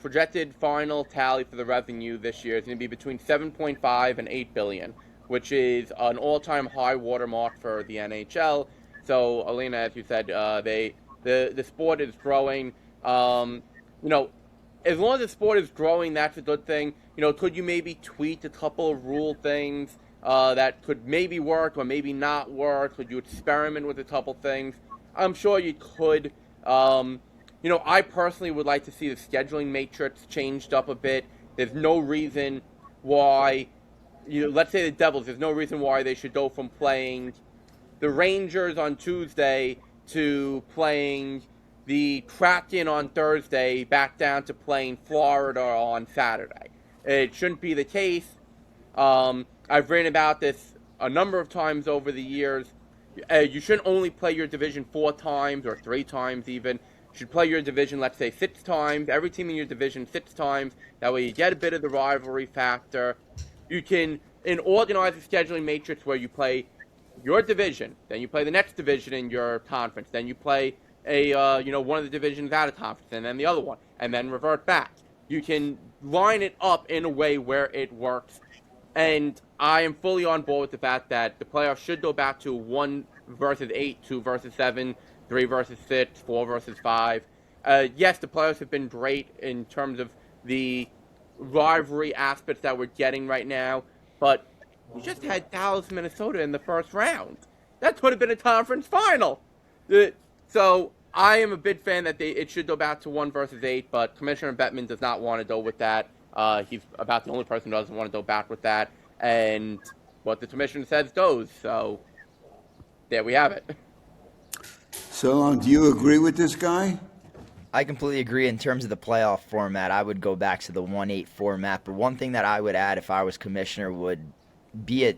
Speaker 3: projected final tally for the revenue this year is going to be between 7.5 and 8 billion, which is an all-time high watermark for the NHL. So, Alina, as you said, the sport is growing. As long as the sport is growing, that's a good thing. Could you maybe tweak a couple of rule things that could maybe work or maybe not work? Could you experiment with a couple things? I'm sure you could. I personally would like to see the scheduling matrix changed up a bit. There's no reason why, let's say the Devils, there's no reason why they should go from playing the Rangers on Tuesday to playing the Kraken on Thursday back down to playing Florida on Saturday. It shouldn't be the case. I've written about this a number of times over the years. You shouldn't only play your division 4 times or 3 times even. You should play your division, let's say, 6 times. Every team in your division 6 times. That way you get a bit of the rivalry factor. You can organize a scheduling matrix where you play your division, then you play the next division in your conference, then you play one of the divisions out of conference, and then the other one, and then revert back. You can line it up in a way where it works, and I am fully on board with the fact that the playoffs should go back to 1 versus 8, 2 versus 7, 3 versus 6, 4 versus 5. Yes, the playoffs have been great in terms of the rivalry aspects that we're getting right now, but you just had Dallas, Minnesota in the first round. That could have been a conference final. So I am a big fan that it should go back to 1 versus 8, but Commissioner Bettman does not want to go with that. He's about the only person who doesn't want to go back with that. And what the commissioner says goes. So there we have it.
Speaker 4: So, do you agree with this guy?
Speaker 5: I completely agree. In terms of the playoff format, I would go back to the 1-8 format. But one thing that I would add if I was commissioner would be a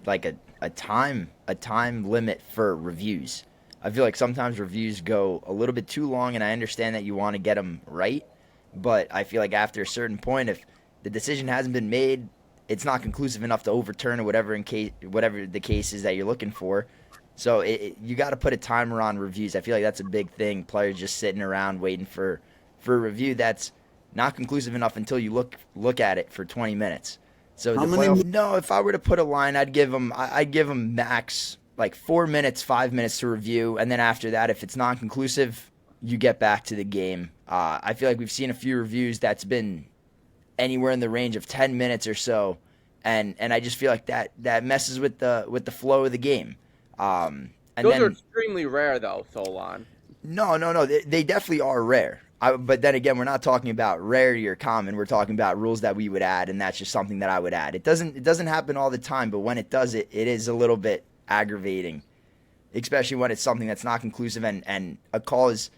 Speaker 5: time limit for reviews. I feel like sometimes reviews go a little bit too long, and I understand that you want to get them right, but I feel like after a certain point, if the decision hasn't been made, it's not conclusive enough to overturn or whatever the case is that you're looking for. So you got to put a timer on reviews. I feel like that's a big thing. Players just sitting around waiting for a review that's not conclusive enough until you look at it for 20 minutes. So if I were to put a line, I'd give them max like 4 minutes, 5 minutes to review, and then after that, if it's non-conclusive, you get back to the game. I feel like we've seen a few reviews that's been anywhere in the range of 10 minutes or so, and I just feel like that messes with the flow of the game.
Speaker 3: Those are extremely rare, though, Solon.
Speaker 5: No. They definitely are rare. But then again, we're not talking about rarity or common. We're talking about rules that we would add, and that's just something that I would add. It doesn't happen all the time, but when it does, it is a little bit aggravating, especially when it's something that's not conclusive and a call is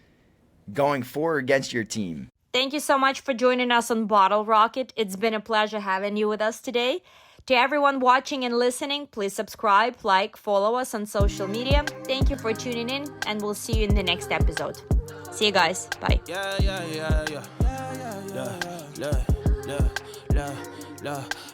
Speaker 5: going for or against your team.
Speaker 2: Thank you so much for joining us on Bottle Rocket. It's been a pleasure having you with us today. To everyone watching and listening, please subscribe, follow us on social media. Thank you for tuning in, and we'll see you in the next episode. See you guys. Bye.